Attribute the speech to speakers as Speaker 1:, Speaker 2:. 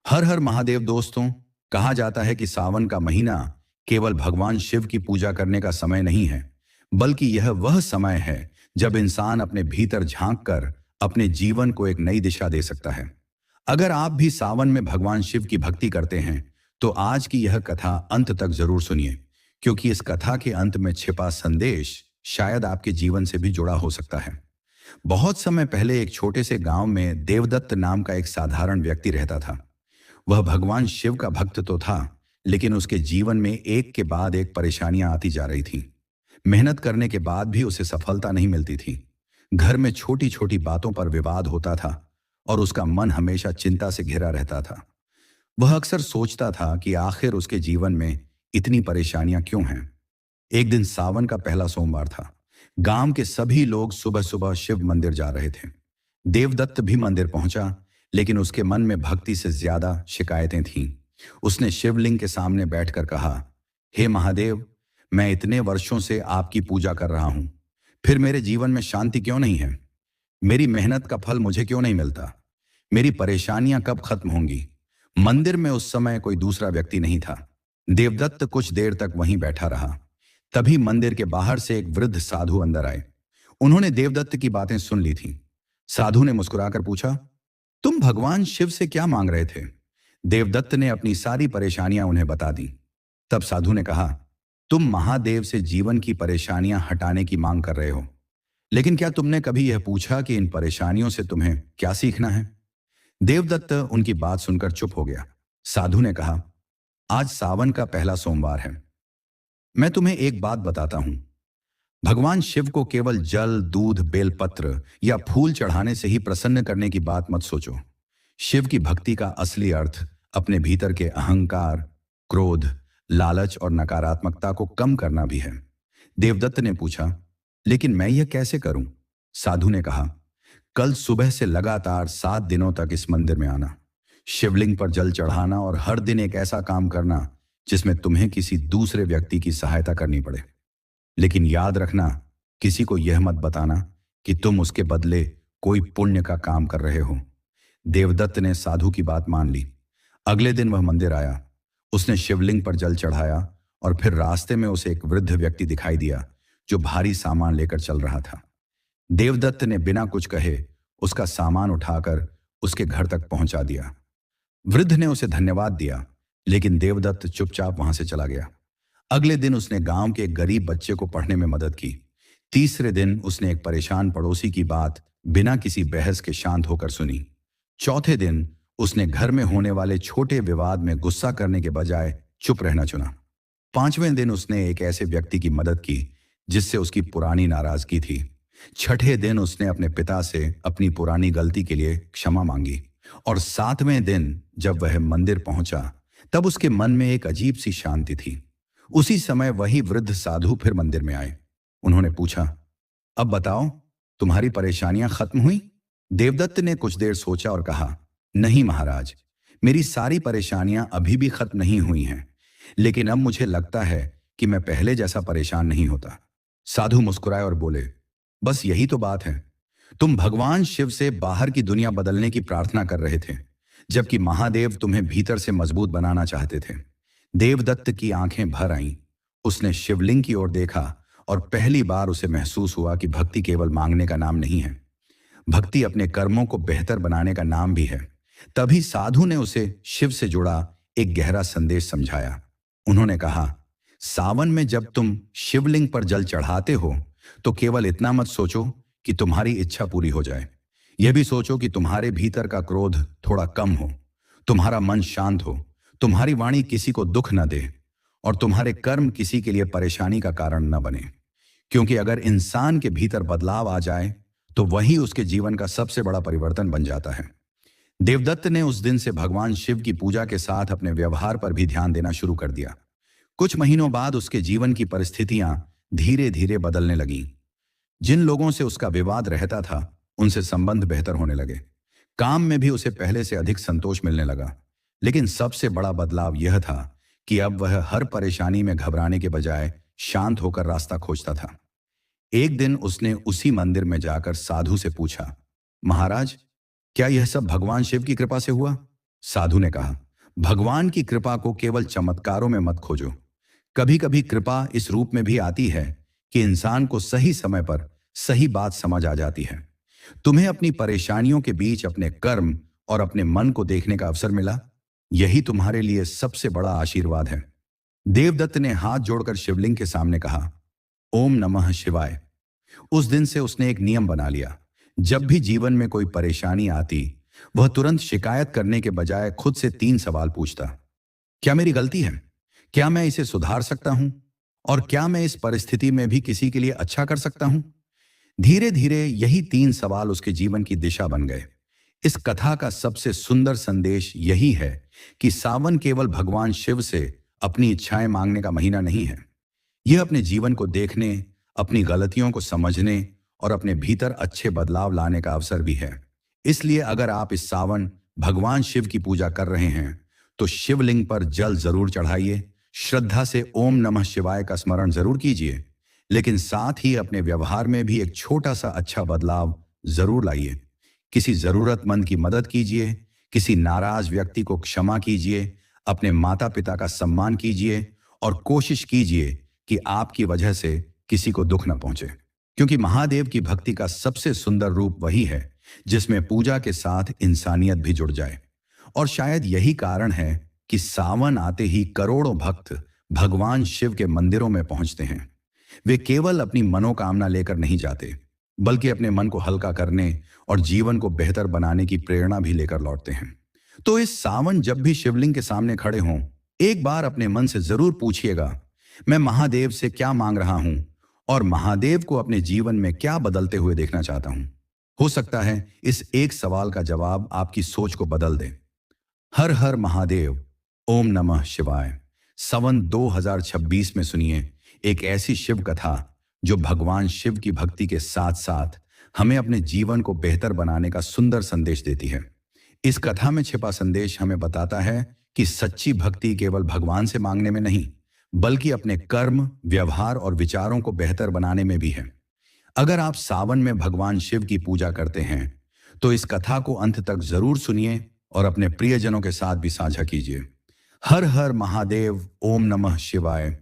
Speaker 1: हर हर महादेव दोस्तों। कहा जाता है कि सावन का महीना केवल भगवान शिव की पूजा करने का समय नहीं है, बल्कि यह वह समय है जब इंसान अपने भीतर झांक कर अपने जीवन को एक नई दिशा दे सकता है। अगर आप भी सावन में भगवान शिव की भक्ति करते हैं, तो आज की यह कथा अंत तक जरूर सुनिए, क्योंकि इस कथा के अंत में छिपा संदेश शायद आपके जीवन से भी जुड़ा हो सकता है। बहुत समय पहले एक छोटे से गांव में देवदत्त नाम का एक साधारण व्यक्ति रहता था। वह भगवान शिव का भक्त तो था, लेकिन उसके जीवन में एक के बाद एक परेशानियां आती जा रही थीं। मेहनत करने के बाद भी उसे सफलता नहीं मिलती थी। घर में छोटी छोटी बातों पर विवाद होता था और उसका मन हमेशा चिंता से घिरा रहता था। वह अक्सर सोचता था कि आखिर उसके जीवन में इतनी परेशानियां क्यों हैं। एक दिन सावन का पहला सोमवार था। गांव के सभी लोग सुबह सुबह शिव मंदिर जा रहे थे। देवदत्त भी मंदिर पहुंचा, लेकिन उसके मन में भक्ति से ज्यादा शिकायतें थीं। उसने शिवलिंग के सामने बैठकर कहा, हे महादेव, मैं इतने वर्षों से आपकी पूजा कर रहा हूं, फिर मेरे जीवन में शांति क्यों नहीं है? मेरी मेहनत का फल मुझे क्यों नहीं मिलता? मेरी परेशानियां कब खत्म होंगी? मंदिर में उस समय कोई दूसरा व्यक्ति नहीं था। देवदत्त कुछ देर तक वहीं बैठा रहा। तभी मंदिर के बाहर से एक वृद्ध साधु अंदर आए। उन्होंने देवदत्त की बातें सुन ली थीं। साधु ने मुस्कुराकर पूछा, तुम भगवान शिव से क्या मांग रहे थे? देवदत्त ने अपनी सारी परेशानियां उन्हें बता दी। तब साधु ने कहा, तुम महादेव से जीवन की परेशानियां हटाने की मांग कर रहे हो, लेकिन क्या तुमने कभी यह पूछा कि इन परेशानियों से तुम्हें क्या सीखना है? देवदत्त उनकी बात सुनकर चुप हो गया। साधु ने कहा, आज सावन का पहला सोमवार है। मैं तुम्हें एक बात बताता हूं। भगवान शिव को केवल जल, दूध, बेलपत्र या फूल चढ़ाने से ही प्रसन्न करने की बात मत सोचो। शिव की भक्ति का असली अर्थ अपने भीतर के अहंकार, क्रोध, लालच और नकारात्मकता को कम करना भी है। देवदत्त ने पूछा, लेकिन मैं यह कैसे करूं? साधु ने कहा, कल सुबह से लगातार 7 दिनों तक इस मंदिर में आना, शिवलिंग पर जल चढ़ाना और हर दिन एक ऐसा काम करना जिसमें तुम्हें किसी दूसरे व्यक्ति की सहायता करनी पड़े। लेकिन याद रखना, किसी को यह मत बताना कि तुम उसके बदले कोई पुण्य का काम कर रहे हो। देवदत्त ने साधु की बात मान ली। अगले दिन वह मंदिर आया। उसने शिवलिंग पर जल चढ़ाया और फिर रास्ते में उसे एक वृद्ध व्यक्ति दिखाई दिया जो भारी सामान लेकर चल रहा था। देवदत्त ने बिना कुछ कहे उसका सामान उठाकर उसके घर तक पहुंचा दिया। वृद्ध ने उसे धन्यवाद दिया, लेकिन देवदत्त चुपचाप वहां से चला गया। अगले दिन उसने गांव के एक गरीब बच्चे को पढ़ने में मदद की। तीसरे दिन उसने एक परेशान पड़ोसी की बात बिना किसी बहस के शांत होकर सुनी। चौथे दिन उसने घर में होने वाले छोटे विवाद में गुस्सा करने के बजाय चुप रहना चुना। पांचवें दिन उसने एक ऐसे व्यक्ति की मदद की जिससे उसकी पुरानी नाराजगी थी। छठे दिन उसने अपने पिता से अपनी पुरानी गलती के लिए क्षमा मांगी। और सातवें दिन जब वह मंदिर पहुंचा, तब उसके मन में एक अजीब सी शांति थी। उसी समय वही वृद्ध साधु फिर मंदिर में आए। उन्होंने पूछा, अब बताओ, तुम्हारी परेशानियां खत्म हुई? देवदत्त ने कुछ देर सोचा और कहा, नहीं महाराज, मेरी सारी परेशानियां अभी भी खत्म नहीं हुई हैं, लेकिन अब मुझे लगता है कि मैं पहले जैसा परेशान नहीं होता। साधु मुस्कुराए और बोले, बस यही तो बात है। तुम भगवान शिव से बाहर की दुनिया बदलने की प्रार्थना कर रहे थे, जबकि महादेव तुम्हें भीतर से मजबूत बनाना चाहते थे। देवदत्त की आंखें भर आईं। उसने शिवलिंग की ओर देखा और पहली बार उसे महसूस हुआ कि भक्ति केवल मांगने का नाम नहीं है, भक्ति अपने कर्मों को बेहतर बनाने का नाम भी है। तभी साधु ने उसे शिव से जुड़ा एक गहरा संदेश समझाया। उन्होंने कहा, सावन में जब तुम शिवलिंग पर जल चढ़ाते हो, तो केवल इतना मत सोचो कि तुम्हारी इच्छा पूरी हो जाए। यह भी सोचो कि तुम्हारे भीतर का क्रोध थोड़ा कम हो, तुम्हारा मन शांत हो, तुम्हारी वाणी किसी को दुख न दे और तुम्हारे कर्म किसी के लिए परेशानी का कारण न बने। क्योंकि अगर इंसान के भीतर बदलाव आ जाए, तो वही उसके जीवन का सबसे बड़ा परिवर्तन बन जाता है। देवदत्त ने उस दिन से भगवान शिव की पूजा के साथ अपने व्यवहार पर भी ध्यान देना शुरू कर दिया। कुछ महीनों बाद उसके जीवन की परिस्थितियां धीरे धीरे बदलने लगीं। जिन लोगों से उसका विवाद रहता था, उनसे संबंध बेहतर होने लगे। काम में भी उसे पहले से अधिक संतोष मिलने लगा। लेकिन सबसे बड़ा बदलाव यह था कि अब वह हर परेशानी में घबराने के बजाय शांत होकर रास्ता खोजता था। एक दिन उसने उसी मंदिर में जाकर साधु से पूछा, महाराज, क्या यह सब भगवान शिव की कृपा से हुआ? साधु ने कहा, भगवान की कृपा को केवल चमत्कारों में मत खोजो। कभी कभी कृपा इस रूप में भी आती है कि इंसान को सही समय पर सही बात समझ आ जाती है। तुम्हें अपनी परेशानियों के बीच अपने कर्म और अपने मन को देखने का अवसर मिला। यही तुम्हारे लिए सबसे बड़ा आशीर्वाद है। देवदत्त ने हाथ जोड़कर शिवलिंग के सामने कहा, ओम नमः शिवाय। उस दिन से उसने एक नियम बना लिया। जब भी जीवन में कोई परेशानी आती, वह तुरंत शिकायत करने के बजाय खुद से 3 सवाल पूछता। क्या मेरी गलती है? क्या मैं इसे सुधार सकता हूं? और क्या मैं इस परिस्थिति में भी किसी के लिए अच्छा कर सकता हूं? धीरे धीरे यही 3 सवाल उसके जीवन की दिशा बन गए। इस कथा का सबसे सुंदर संदेश यही है कि सावन केवल भगवान शिव से अपनी इच्छाएं मांगने का महीना नहीं है। यह अपने जीवन को देखने, अपनी गलतियों को समझने और अपने भीतर अच्छे बदलाव लाने का अवसर भी है। इसलिए अगर आप इस सावन भगवान शिव की पूजा कर रहे हैं, तो शिवलिंग पर जल जरूर चढ़ाइए, श्रद्धा से ओम नमः शिवाय का स्मरण जरूर कीजिए, लेकिन साथ ही अपने व्यवहार में भी एक छोटा सा अच्छा बदलाव जरूर लाइए। किसी जरूरतमंद की मदद कीजिए, किसी नाराज व्यक्ति को क्षमा कीजिए, अपने माता पिता का सम्मान कीजिए और कोशिश कीजिए कि आपकी वजह से किसी को दुख न पहुंचे। क्योंकि महादेव की भक्ति का सबसे सुंदर रूप वही है जिसमें पूजा के साथ इंसानियत भी जुड़ जाए। और शायद यही कारण है कि सावन आते ही करोड़ों भक्त भगवान शिव के मंदिरों में पहुंचते हैं। वे केवल अपनी मनोकामना लेकर नहीं जाते, बल्कि अपने मन को हल्का करने और जीवन को बेहतर बनाने की प्रेरणा भी लेकर लौटते हैं। तो इस सावन जब भी शिवलिंग के सामने खड़े हों, एक बार अपने मन से जरूर पूछिएगा, मैं महादेव से क्या मांग रहा हूं और महादेव को अपने जीवन में क्या बदलते हुए देखना चाहता हूं। हो सकता है इस एक सवाल का जवाब आपकी सोच को बदल दे। हर हर महादेव, ओम नमः शिवाय। सवन 2026 में सुनिए एक ऐसी शिव कथा जो भगवान शिव की भक्ति के साथ साथ हमें अपने जीवन को बेहतर बनाने का सुंदर संदेश देती है। इस कथा में छिपा संदेश हमें बताता है कि सच्ची भक्ति केवल भगवान से मांगने में नहीं, बल्कि अपने कर्म, व्यवहार और विचारों को बेहतर बनाने में भी है। अगर आप सावन में भगवान शिव की पूजा करते हैं, तो इस कथा को अंत तक जरूर सुनिए और अपने प्रियजनों के साथ भी साझा कीजिए। हर हर महादेव, ओम नमः शिवाय।